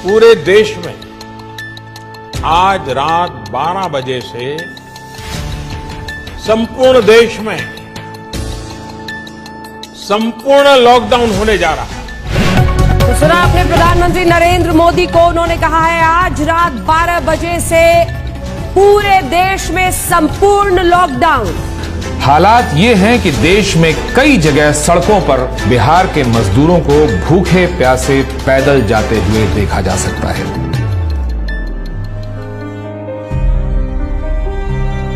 पूरे देश में आज रात 12 बजे से संपूर्ण देश में संपूर्ण लॉकडाउन होने जा रहा है। तो सुना आपने प्रधानमंत्री नरेंद्र मोदी को, उन्होंने कहा है आज रात 12 बजे से पूरे देश में संपूर्ण लॉकडाउन। हालात ये हैं कि देश में कई जगह सड़कों पर बिहार के मजदूरों को भूखे प्यासे पैदल जाते हुए देखा जा सकता है।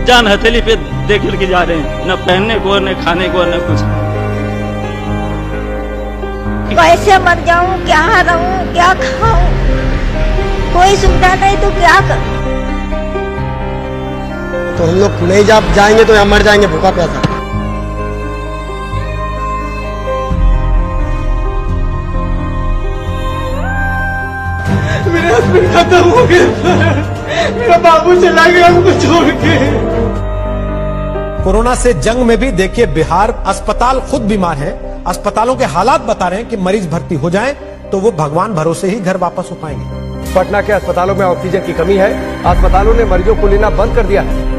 जान हथेली पे देख के जा रहे हैं, न पहनने को, न खाने को, न कुछ। कैसे मर जाऊं, क्या रहूं, क्या खाऊं, कोई सुविधा नहीं तो क्या करूं। तो हम लोग नहीं जाएंगे तो यहाँ मर जाएंगे भूखा प्यासा। मेरा हस्बैंड खत्म हो गया, मेरा बाबू चला गया हमको छोड़ के। कोरोना से जंग में भी देखिए बिहार अस्पताल खुद बीमार है, अस्पतालों के हालात बता रहे हैं कि मरीज भर्ती हो जाएं तो वो भगवान भरोसे ही घर वापस हो पाएंगे। पटना के अस्पतालों में ऑक्सीजन की कमी है, अस्पतालों ने मरीजों को लेना बंद कर दिया है।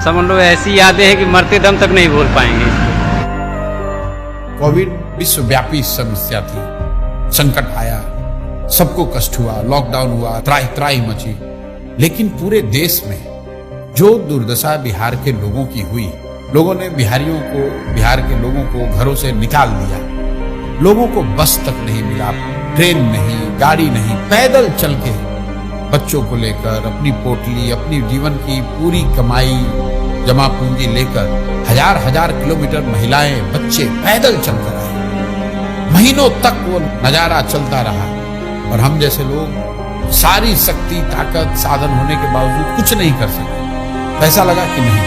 समझ लो ऐसी यादें हैं कि मरते दम तक नहीं भूल पाएंगे। कोविड विश्वव्यापी समस्या थी, संकट आया, सबको कष्ट हुआ, लॉकडाउन हुआ, त्राही त्राही मची। लेकिन पूरे देश में जो दुर्दशा बिहार के लोगों की हुई, लोगों ने बिहार के लोगों को घरों से निकाल दिया। लोगों को बस तक नहीं मिला, ट्रेन नहीं, गाड़ी नहीं, पैदल चल के बच्चों को लेकर अपनी पोटली, अपनी जीवन की पूरी कमाई जमा पूंजी लेकर हजार किलोमीटर महिलाएं, बच्चे पैदल चलकर आए। महीनों तक वो नजारा चलता रहा और हम जैसे लोग सारी शक्ति, ताकत, साधन होने के बावजूद कुछ नहीं कर सके। ऐसा लगा कि नहीं,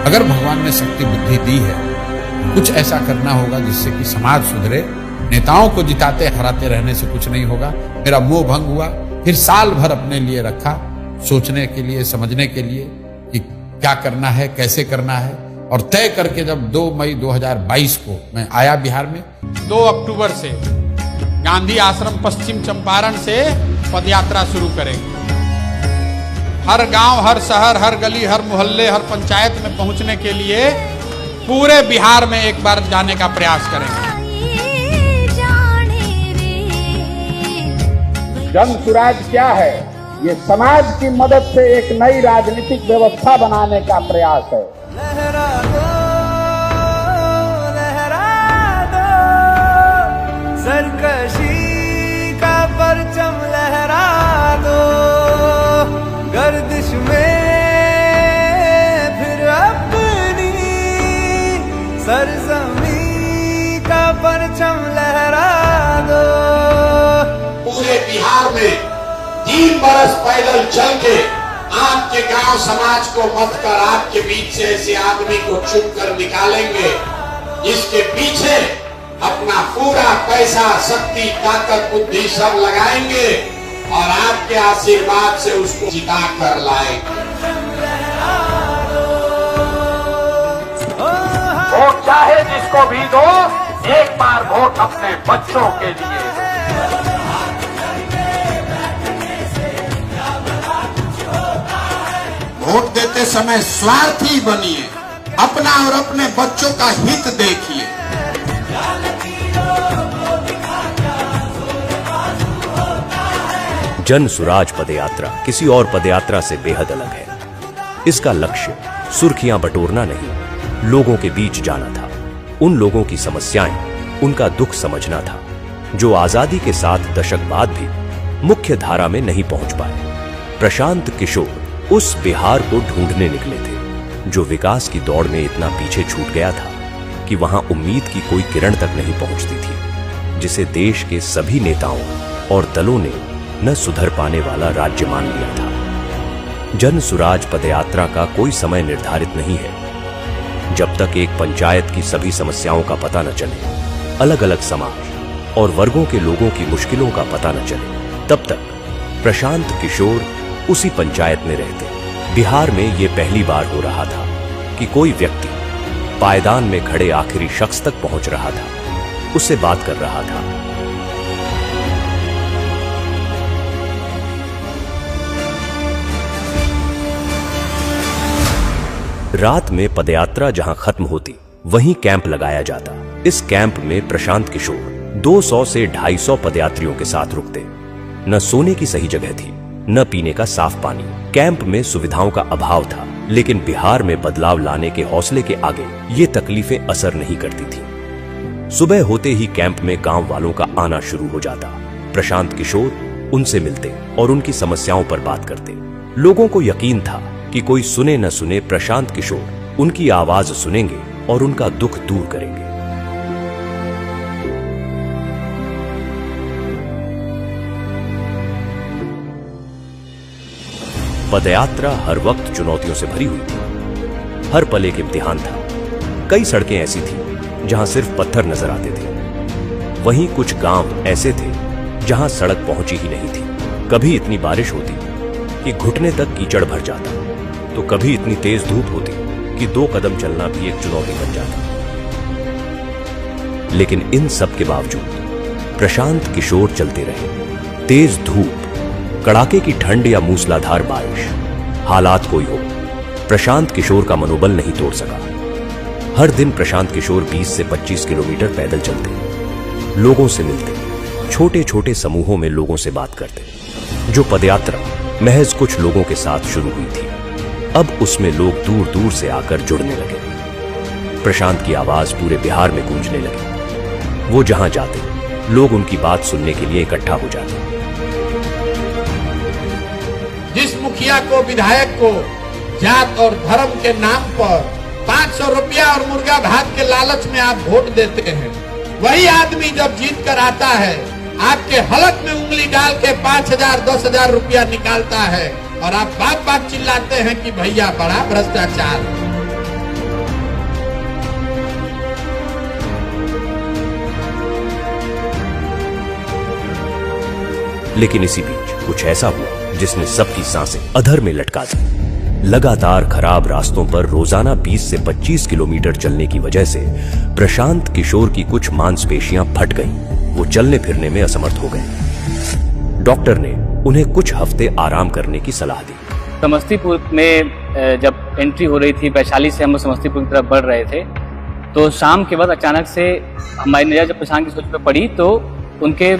अगर भगवान ने शक्ति बुद्धि दी है, कुछ ऐसा करना होगा जिससे कि समाज सुधरे। नेताओं को जिताते हराते रहने से कुछ नहीं होगा। मेरा मोह भंग हुआ। फिर साल भर अपने लिए रखा, सोचने के लिए, समझने के लिए कि क्या करना है, कैसे करना है। और तय करके जब 2 मई 2022 को मैं आया बिहार में, 2 अक्टूबर से गांधी आश्रम पश्चिम चंपारण से पदयात्रा शुरू करेंगे। हर गांव, हर शहर, हर गली, हर मोहल्ले, हर पंचायत में पहुंचने के लिए पूरे बिहार में एक बार जाने का प्रयास करेंगे। जन सुराज क्या है? ये समाज की मदद से एक नई राजनीतिक व्यवस्था बनाने का प्रयास है। लहरा दो, सरकशी का परचम लहरा दो, गर्दिश में फिर अपनी सरजमी का परचम लहरा दो। पूरे बिहार में 3 बरस पैदल चल के आपके गांव समाज को मत कर आपके बीच से ऐसे आदमी को चुन कर निकालेंगे जिसके पीछे अपना पूरा पैसा, शक्ति, ताकत, बुद्धि सब लगाएंगे और आपके आशीर्वाद से उसको जिता कर लाएंगे। वोट चाहे जिसको भी दो, एक बार वोट अपने बच्चों के लिए। वोट देते समय स्वार्थी बनिए, अपना और अपने बच्चों का हित देखिए। जन सुराज पदयात्रा किसी और पदयात्रा से बेहद अलग है। इसका लक्ष्य सुर्खियां बटोरना नहीं, लोगों के बीच जाना था। उन लोगों की समस्याएं, उनका दुख समझना था जो आजादी के 7 दशक बाद भी मुख्य धारा में नहीं पहुंच पाए। प्रशांत किशोर उस बिहार को ढूंढने निकले थे जो विकास की दौड़ में इतना पीछे छूट गया था कि वहां उम्मीद की कोई किरण तक नहीं पहुंचती थी, जिसे देश के सभी नेताओं और दलों ने न सुधर पाने वाला राज्य मान लिया था। जन सुराज पदयात्रा का कोई समय निर्धारित नहीं है। जब तक एक पंचायत की सभी समस्याओं का पता न चले, अलग अलग समाज और वर्गों के लोगों की मुश्किलों का पता न चले, तब तक प्रशांत किशोर उसी पंचायत में रहते। बिहार में ये पहली बार हो रहा था कि कोई व्यक्ति पायदान में खड़े आखिरी शख्स तक पहुंच रहा था, उससे बात कर रहा था। रात में पदयात्रा जहां खत्म होती, वहीं कैंप लगाया जाता। इस कैंप में प्रशांत किशोर 200 से 250 पदयात्रियों के साथ रुकते। न सोने की सही जगह थी, न पीने का साफ पानी। कैंप में सुविधाओं का अभाव था, लेकिन बिहार में बदलाव लाने के हौसले के आगे ये तकलीफें असर नहीं करती थी। सुबह होते ही कैंप में गांव वालों का आना शुरू हो जाता। प्रशांत किशोर उनसे मिलते और उनकी समस्याओं पर बात करते। लोगों को यकीन था कि कोई सुने न सुने प्रशांत किशोर उनकी आवाज सुनेंगे और उनका दुख दूर करेंगे। पदयात्रा हर वक्त चुनौतियों से भरी हुई थी। हर पल एक इम्तिहान था। कई सड़कें ऐसी थीं जहां सिर्फ पत्थर नजर आते थे। वहीं कुछ गांव ऐसे थे जहां सड़क पहुंची ही नहीं थी। कभी इतनी बारिश होती कि घुटने तक कीचड़ भर जाता, तो कभी इतनी तेज धूप होती कि 2 कदम चलना भी एक चुनौती बन जाता। लेकिन इन सब के बावजूद प्रशांत किशोर चलते रहे। तेज धूप, कड़ाके की ठंड या मूसलाधार बारिश, हालात कोई हो, प्रशांत किशोर का मनोबल नहीं तोड़ सका। हर दिन प्रशांत किशोर 20 से 25 किलोमीटर पैदल चलते, लोगों से मिलते, छोटे छोटे समूहों में लोगों से बात करते। जो पदयात्रा महज कुछ लोगों के साथ शुरू हुई थी, अब उसमें लोग दूर दूर से आकर जुड़ने लगे। प्रशांत की आवाज पूरे बिहार में गूंजने लगी। वो जहां जाते, लोग उनकी बात सुनने के लिए इकट्ठा हो जाते। जिस मुखिया को, विधायक को जात और धर्म के नाम पर 500 रुपया और मुर्गा भात के लालच में आप वोट देते हैं, वही आदमी जब जीत कर आता है, आपके हलक में उंगली डाल के 5,000 10,000 रुपया निकालता है और आप बात बात चिल्लाते हैं कि भैया बड़ा भ्रष्टाचार। लेकिन इसी बीच कुछ ऐसा हुआ जिसने सबकी सांसें अधर में लटका दी। लगातार खराब रास्तों पर रोजाना 20 से 25 किलोमीटर चलने की वजह से प्रशांत किशोर की कुछ मांसपेशियां फट गईं। वो चलने फिरने में असमर्थ हो गए। डॉक्टर ने उन्हें कुछ हफ्ते आराम करने की सलाह दी। समस्तीपुर में जब एंट्री हो रही थी, वैशाली से हम समस्तीपुर की तरफ बढ़ रहे थे, तो शाम के बाद अचानक से हमारी नजर जब प्रशांत किशोर पे पड़ी तो उनके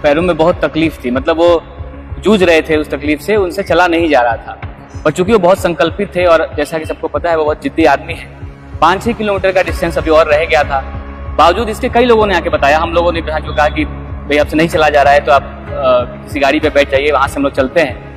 पैरों में बहुत तकलीफ थी। मतलब वो जूझ रहे थे उस तकलीफ से, उनसे चला नहीं जा रहा था। और चूंकि वो बहुत संकल्पित थे और जैसा कि सबको पता है वो बहुत जिद्दी आदमी है, 5-6 किलोमीटर का डिस्टेंस अभी और रह गया था। बावजूद इसके कई लोगों ने आके बताया, हम लोगों ने कहा कि भाई आपसे नहीं चला जा रहा है तो आप किसी गाड़ी पे बैठ जाइए, वहां से हम लोग चलते हैं।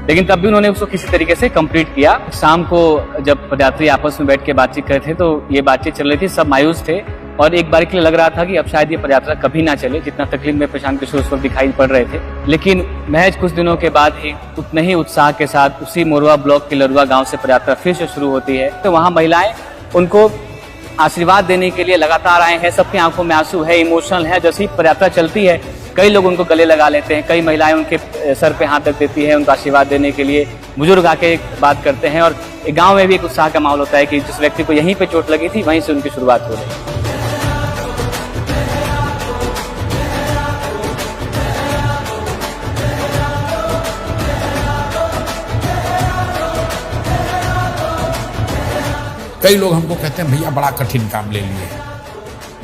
लेकिन तब भी उन्होंने उसको किसी तरीके से कंप्लीट किया। शाम को जब पदयात्री आपस में बैठ के बातचीत कर रहे थे तो ये बातचीत चल रही थी, सब मायूस थे और एक बार के लिए लग रहा था कि अब शायद ये पदयात्रा कभी ना चले, जितना तकलीफ में प्रशांत किशोर उस वक्त दिखाई पड़ रहे थे। लेकिन महज कुछ दिनों के बाद ही उतने ही उत्साह के साथ उसी मोरवा ब्लॉक के लरुआ गांव से पदयात्रा फिर से शुरू होती है। तो वहां महिलाएं उनको आशीर्वाद देने के लिए लगातार आए हैं। सबकी आंखों में आंसू है, इमोशनल है। जैसे ही पदयात्रा चलती है कई लोग उनको गले लगा लेते हैं, कई महिलाएं उनके सर पे हाथ रख देती है उनको आशीर्वाद देने के लिए। बुजुर्ग आके बात करते हैं और गांव में भी एक उत्साह का माहौल होता है कि जिस व्यक्ति को यहीं पे चोट लगी थी वहीं से उनकी शुरुआत हो रही। कई लोग हमको कहते हैं भैया बड़ा कठिन काम ले लिए।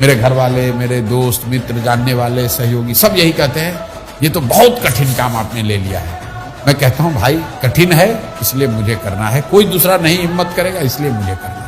मेरे घर वाले, मेरे दोस्त मित्र, जानने वाले, सहयोगी सब यही कहते हैं ये तो बहुत कठिन काम आपने ले लिया है। मैं कहता हूं भाई कठिन है इसलिए मुझे करना है, कोई दूसरा नहीं हिम्मत करेगा इसलिए मुझे करना है।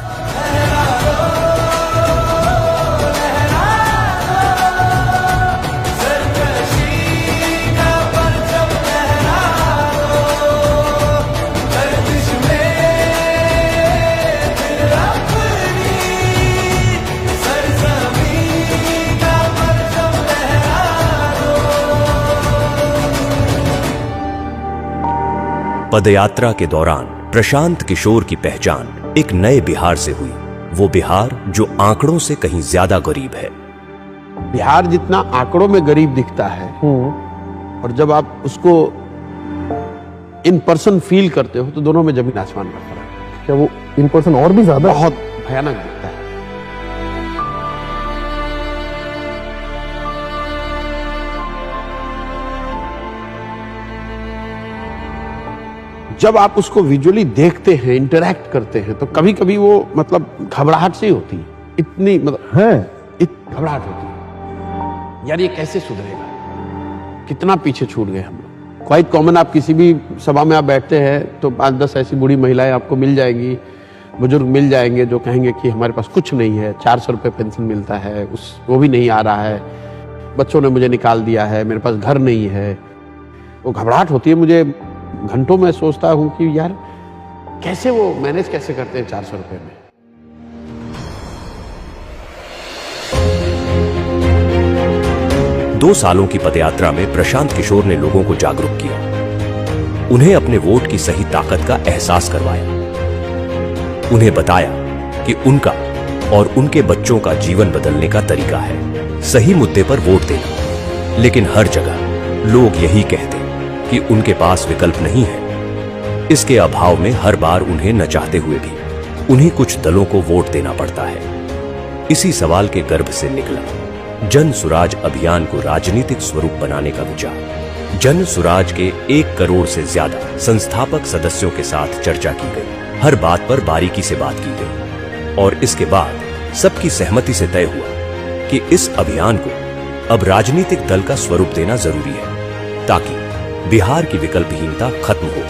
पदयात्रा के दौरान प्रशांत किशोर की पहचान एक नए बिहार से हुई। वो बिहार जो आंकड़ों से कहीं ज्यादा गरीब है। बिहार जितना आंकड़ों में गरीब दिखता है और जब आप उसको इन पर्सन फील करते हो तो दोनों में जमीन आसमान का फर्क है। क्या वो इन पर्सन और भी ज्यादा बहुत भयानक दिखता है। जब आप उसको विजुअली देखते हैं, इंटरैक्ट करते हैं, तो कभी कभी वो मतलब घबराहट सी होती है, इतनी मतलब है घबराहट होती है, यार ये कैसे सुधरेगा, कितना पीछे छूट गए हम लोग। क्वाइट कॉमन, आप किसी भी सभा में आप बैठते हैं तो 5-10 ऐसी बूढ़ी महिलाएं आपको मिल जाएंगी, बुजुर्ग मिल जाएंगे जो कहेंगे कि हमारे पास कुछ नहीं है, 400 रुपये पेंशन मिलता है, वो भी नहीं आ रहा है, बच्चों ने मुझे निकाल दिया है, मेरे पास घर नहीं है। वो घबराहट होती है मुझे, घंटों में सोचता हूं कि यार कैसे वो मैनेज कैसे करते हैं 400 रुपये में। दो सालों की पदयात्रा में प्रशांत किशोर ने लोगों को जागरूक किया, उन्हें अपने वोट की सही ताकत का एहसास करवाया, उन्हें बताया कि उनका और उनके बच्चों का जीवन बदलने का तरीका है सही मुद्दे पर वोट देना। लेकिन हर जगह लोग यही कहते कि उनके पास विकल्प नहीं है। इसके अभाव में हर बार उन्हें न चाहते हुए भी उन्हें कुछ दलों को वोट देना पड़ता है। इसी सवाल के गर्भ से निकला जन सुराज अभियान को राजनीतिक स्वरूप बनाने का विचार। जन सुराज के 1 करोड़ से ज्यादा संस्थापक सदस्यों के साथ चर्चा की गई, हर बात पर बारीकी से बात की गई और इसके बाद सबकी सहमति से तय हुआ कि इस अभियान को अब राजनीतिक दल का स्वरूप देना जरूरी है ताकि बिहार की विकल्पहीनता खत्म हो।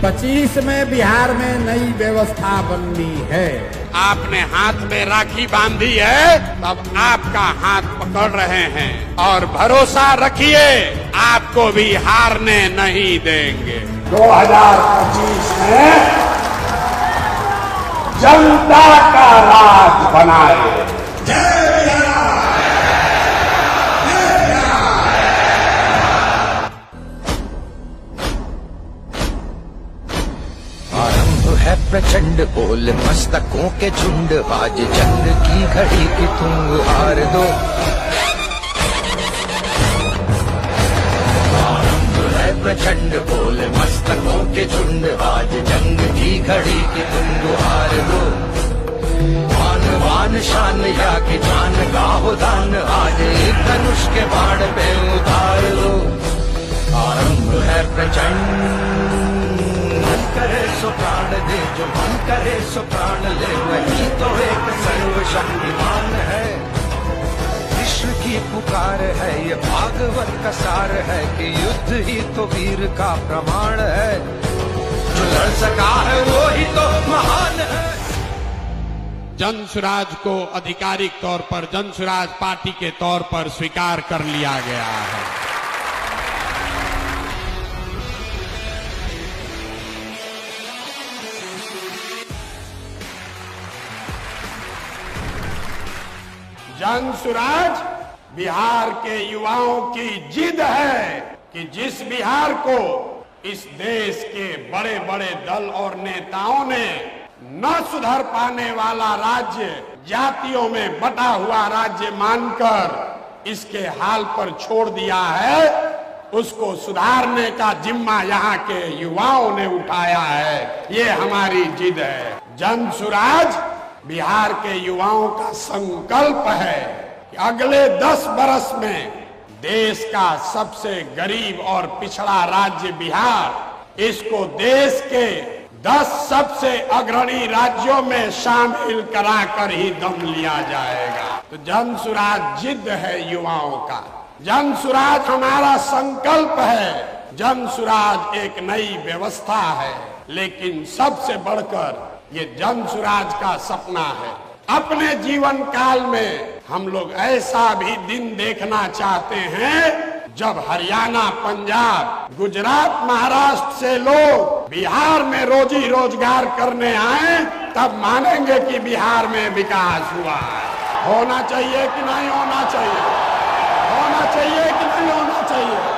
25 में बिहार में नई व्यवस्था बननी है। आपने हाथ में राखी बांधी है, तब आपका हाथ पकड़ रहे हैं और भरोसा रखिए आपको भी हारने नहीं देंगे। 2025 में जनता का राज बनाए। है प्रचंड बोल मस्तकों के झुंड, आज जंग की घड़ी की तुम हार दो। आरंभ है प्रचंड बोल मस्तकों के झुंड, आज जंग की घड़ी की तुम हार दो। मान वान शान या कि जान गाहो दान, आज एक धनुष के बाण पे उतार दो। आरंभ है प्रचंड, मन करे सो प्राण दे, जो मन करे सो प्राण ले, वही तो एक सर्वशक्तिमान है। विश्व की पुकार है, ये भागवत का सार है कि युद्ध ही तो वीर का प्रमाण है। जो लड़ सका है वो ही तो महान है। जन सुराज को आधिकारिक तौर पर जन सुराज पार्टी के तौर पर स्वीकार कर लिया गया है। जन सुराज बिहार के युवाओं की जिद है कि जिस बिहार को इस देश के बड़े बड़े दल और नेताओं ने न सुधर पाने वाला राज्य, जातियों में बटा हुआ राज्य मानकर इसके हाल पर छोड़ दिया है, उसको सुधारने का जिम्मा यहाँ के युवाओं ने उठाया है। ये हमारी जिद है। जन सुराज बिहार के युवाओं का संकल्प है कि अगले 10 बरस में देश का सबसे गरीब और पिछड़ा राज्य बिहार, इसको देश के 10 सबसे अग्रणी राज्यों में शामिल कराकर ही दम लिया जाएगा। तो जन सुराज जिद है युवाओं का, जन सुराज हमारा संकल्प है, जन सुराज एक नई व्यवस्था है, लेकिन सबसे बढ़कर ये जन सुराज का सपना है। अपने जीवन काल में हम लोग ऐसा भी दिन देखना चाहते हैं जब हरियाणा, पंजाब, गुजरात, महाराष्ट्र से लोग बिहार में रोजी रोजगार करने आए, तब मानेंगे कि बिहार में विकास हुआ है। होना चाहिए कि नहीं होना चाहिए? होना चाहिए कि नहीं होना चाहिए?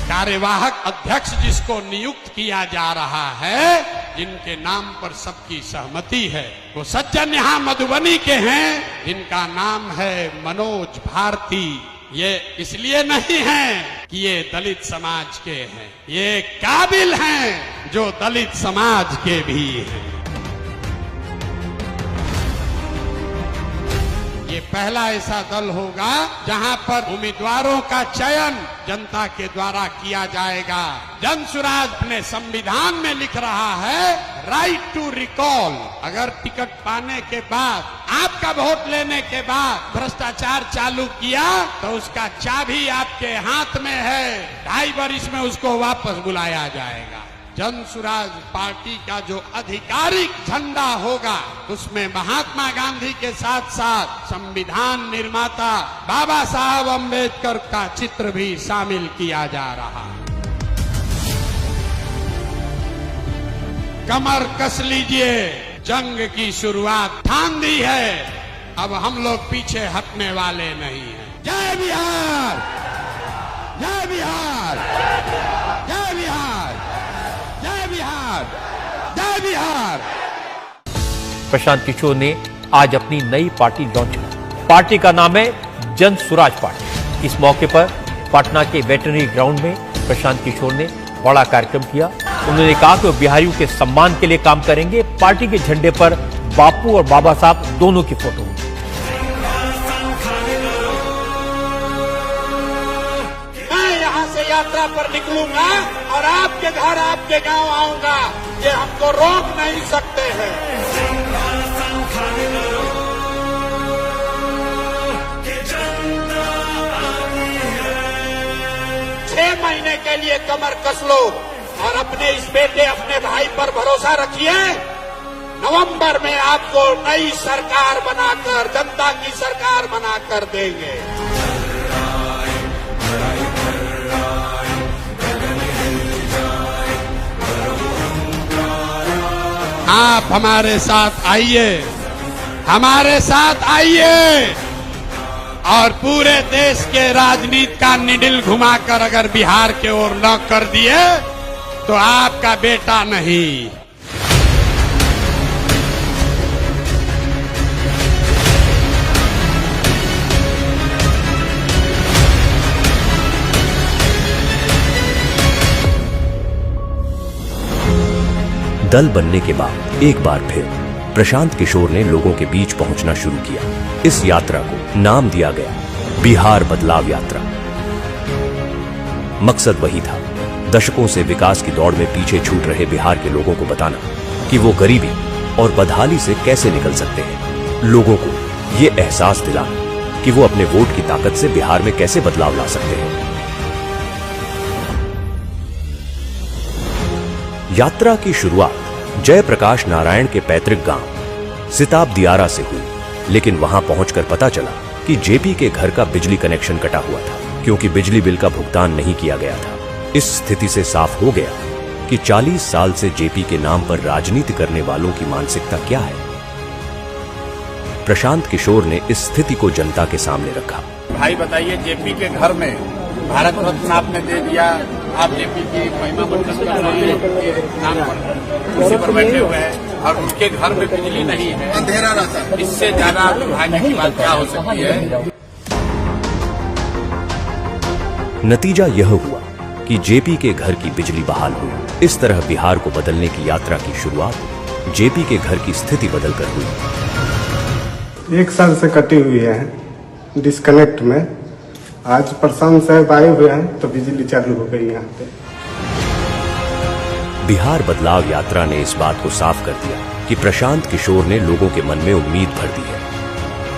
कार्यवाहक अध्यक्ष जिसको नियुक्त किया जा रहा है, जिनके नाम पर सबकी सहमति है। वो सज्जन यहाँ मधुबनी के हैं जिनका नाम है मनोज भारती। ये इसलिए नहीं है कि ये दलित समाज के हैं, ये काबिल हैं जो दलित समाज के भी हैं। ये पहला ऐसा दल होगा जहां पर उम्मीदवारों का चयन जनता के द्वारा किया जाएगा। जनसुराज अपने संविधान में लिख रहा है राइट टू रिकॉल। अगर टिकट पाने के बाद, आपका वोट लेने के बाद भ्रष्टाचार चालू किया तो उसका चाबी आपके हाथ में है। 2.5 वर्ष में उसको वापस बुलाया जाएगा। जनसुराज पार्टी का जो आधिकारिक झंडा होगा उसमें महात्मा गांधी के साथ साथ संविधान निर्माता बाबा साहब अम्बेडकर का चित्र भी शामिल किया जा रहा है। कमर कस लीजिए, जंग की शुरुआत ठान दी है, अब हम लोग पीछे हटने वाले नहीं हैं। जय बिहार, जय बिहार, जय बिहार, जय बिहार, जय बिहार। प्रशांत किशोर ने आज अपनी नई पार्टी लॉन्च की। पार्टी का नाम है जन सुराज पार्टी। इस मौके पर पटना के वेटरनरी ग्राउंड में प्रशांत किशोर ने बड़ा कार्यक्रम किया। उन्होंने कहा कि वो बिहारियों के सम्मान के लिए काम करेंगे। पार्टी के झंडे पर बापू और बाबा साहब दोनों की फोटो होगी। यात्रा पर निकलूंगा और आपके घर, आपके गांव आऊंगा, ये हमको रोक नहीं सकते हैं। 6 महीने के लिए कमर कस लो और अपने इस बेटे, अपने भाई पर भरोसा रखिए। नवंबर में आपको नई सरकार बनाकर, जनता की सरकार बनाकर देंगे। आप हमारे साथ आइए, हमारे साथ आइए और पूरे देश के राजनीति का निडिल घुमाकर अगर बिहार के ओर न कर दिए तो आपका बेटा नहीं। दल बनने के बाद एक बार फिर प्रशांत किशोर ने लोगों के बीच पहुंचना शुरू किया। इस यात्रा को नाम दिया गया बिहार बदलाव यात्रा। मकसद वही था, दशकों से विकास की दौड़ में पीछे छूट रहे बिहार के लोगों को बताना कि वो गरीबी और बदहाली से कैसे निकल सकते हैं। लोगों को ये एहसास दिलाना कि वो अपने वोट की ताकत से बिहार में कैसे बदलाव ला सकते हैं। यात्रा की शुरुआत जयप्रकाश नारायण के पैतृक गांव सिताब दियारा से हुई, लेकिन वहां पहुंचकर पता चला कि जेपी के घर का बिजली कनेक्शन कटा हुआ था क्योंकि बिजली बिल का भुगतान नहीं किया गया था। इस स्थिति से साफ हो गया कि 40 साल से जेपी के नाम पर राजनीति करने वालों की मानसिकता क्या है। प्रशांत किशोर ने इस स्थिति को जनता के सामने रखा। भाई बताइए, जेपी के घर में भारत रत्न आपने दे दिया, आप जेपी की महिमा मंडन कर रहे हैं, नाम पर कुर्सी पर बैठे हुए हैं और उनके घर में बिजली नहीं है, अंधेरा रहता है। इससे ज्यादा दुर्भाग्य की बात क्या हो सकती है। नतीजा यह हुआ कि जेपी के घर की बिजली बहाल हुई। इस तरह बिहार को बदलने की यात्रा की शुरुआत जेपी के घर की स्थिति बदलकर हुई। 1 साल से कटी हुई है डिस्कनेक्ट में। आज प्रशांत साहब आए हुए हैं तो बिजली चालू हो गई यहाँ पे। बिहार बदलाव यात्रा ने इस बात को साफ कर दिया कि प्रशांत किशोर ने लोगों के मन में उम्मीद भर दी है।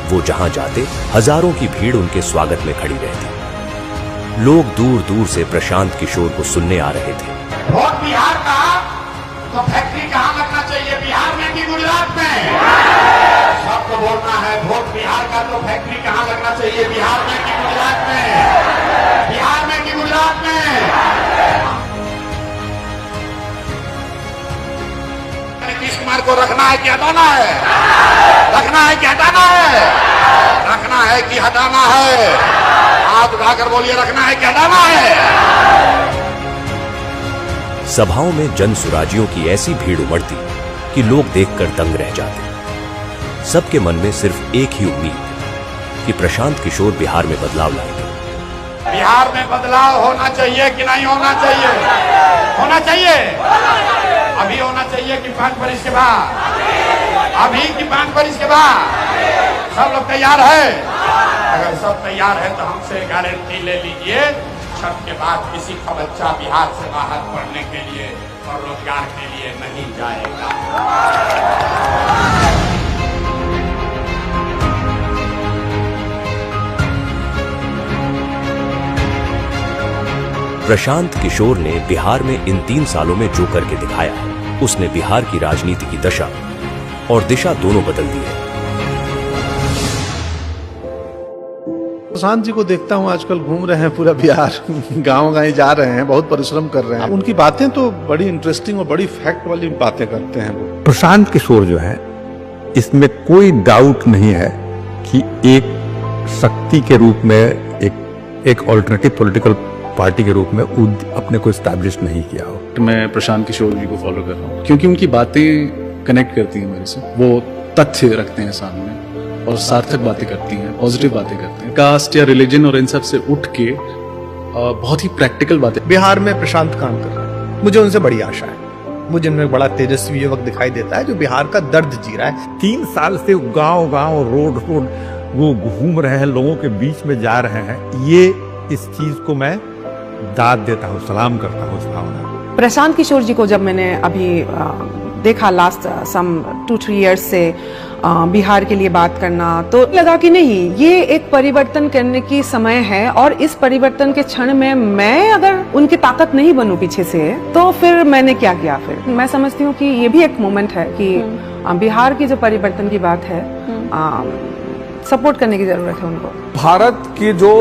वो जहां जाते हजारों की भीड़ उनके स्वागत में खड़ी रहती। लोग दूर दूर से प्रशांत किशोर को सुनने आ रहे थे। वोट बिहार का तो फैक्ट्री कहाँ लगना चाहिए, बिहार में कि गुजरात में? सबको बोलना है, वोट बिहार का तो फैक्ट्री कहाँ लगना चाहिए, बिहार में कि गुजरात में? बिहार में कि गुजरात में? नीतीश कुमार को रखना है कि हटाना है? रखना है कि हटाना है? रखना है कि हटाना है? हाथ उठाकर बोलिए, रखना है कि हटाना है? सभाओं में जन सुराजियों की ऐसी भीड़ उमड़ती कि लोग देखकर दंग रह जाते। सबके मन में सिर्फ एक ही उम्मीद कि प्रशांत किशोर बिहार में बदलाव लाएंगे। बिहार में बदलाव होना चाहिए कि नहीं होना चाहिए? होना चाहिए। अभी होना चाहिए कि 5 वर्ष के बाद? अभी कि 5 वर्ष के बाद? सब लोग तैयार है? अगर सब तैयार है तो हमसे गारंटी ले लीजिए, छठ के बाद किसी का बच्चा बिहार से बाहर पढ़ने के लिए और रोजगार के लिए नहीं जाएगा। प्रशांत किशोर ने बिहार में इन 3 सालों में जो करके दिखाया है, उसने बिहार की राजनीति की दशा और दिशा दोनों बदल दी है। प्रशांत जी को देखता हूँ आजकल घूम रहे हैं पूरा बिहार, गांव-गांव जा रहे हैं, बहुत परिश्रम कर रहे हैं। उनकी बातें तो बड़ी इंटरेस्टिंग और बड़ी फैक्ट वाली बातें करते हैं वो। प्रशांत किशोर जो है, इसमें कोई डाउट नहीं है कि एक शक्ति के रूप में एक ऑल्टरनेटिव पॉलिटिकल पार्टी के रूप में अपने को एस्टैब्लिश नहीं किया हो। मैं प्रशांत किशोर जी को फॉलो कर रहा हूँ क्योंकि उनकी बातें कनेक्ट करती हैं मेरे से। वो तथ्य रखते हैं सामने और सार्थक बातें करती हैं, पॉजिटिव बातें करते हैं। कास्ट या रिलीजन और इन सब से उठ के बहुत ही प्रैक्टिकल बातें। बिहार में प्रशांत काम कर रहा है, मुझे उनसे बड़ी आशा है। मुझे उनमें बड़ा तेजस्वी युवक दिखाई देता है जो बिहार का दर्द जी रहा है। 3 साल से गांव-गांव रोड वो घूम रहे हैं, लोगों के बीच में जा रहे हैं। ये इस चीज को मैं दाद देता हूँ, सलाम करता हूँ इस भावना। प्रशांत किशोर जी को जब मैंने अभी देखा लास्ट सम 2-3 इयर्स से बिहार के लिए बात करना, तो लगा कि नहीं, ये एक परिवर्तन करने की समय है और इस परिवर्तन के क्षण में मैं अगर उनकी ताकत नहीं बनूं पीछे से, तो फिर मैंने क्या किया? फिर मैं समझती हूँ कि ये भी एक मोमेंट है कि बिहार की जो परिवर्तन की बात है, सपोर्ट करने की जरूरत है उनको। भारत की जो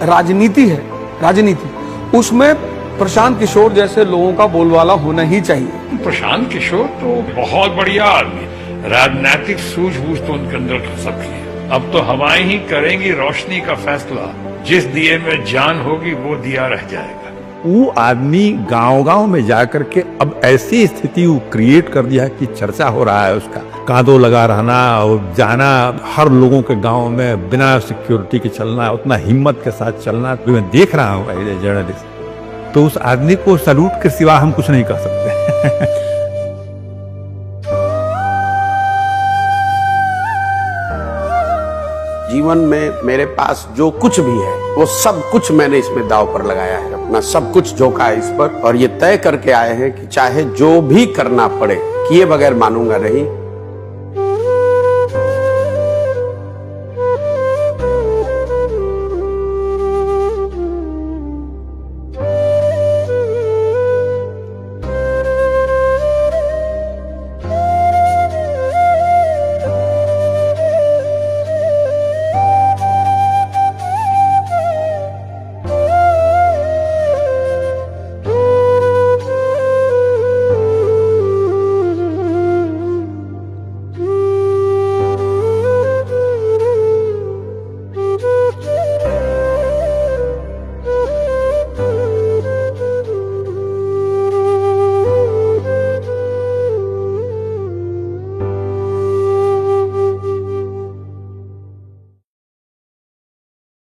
राजनीति उसमें प्रशांत किशोर जैसे लोगों का बोलबाला होना ही चाहिए। प्रशांत किशोर तो बहुत बढ़िया आदमी, राजनीतिक सूझबूझ तो उनके अंदर खसक है। अब तो हवाएं ही करेंगी रोशनी का फैसला, जिस दिए में जान होगी वो दिया रह जाएगा। वो आदमी गांव-गांव में जाकर के अब ऐसी स्थिति क्रिएट कर दिया है कि चर्चा हो रहा है उसका। कांधों लगा रहना और जाना, हर लोगों के गांव में बिना सिक्योरिटी के चलना, उतना हिम्मत के साथ चलना। तो मैं देख रहा हूँ एज ए जर्नलिस्ट, तो उस आदमी को सैल्यूट के सिवा हम कुछ नहीं कर सकते। जीवन में मेरे पास जो कुछ भी है वो सब कुछ मैंने इसमें दाव पर लगाया है, अपना सब कुछ झोंका है इस पर, और ये तय करके आए हैं कि चाहे जो भी करना पड़े, किए बगैर मानूंगा नहीं।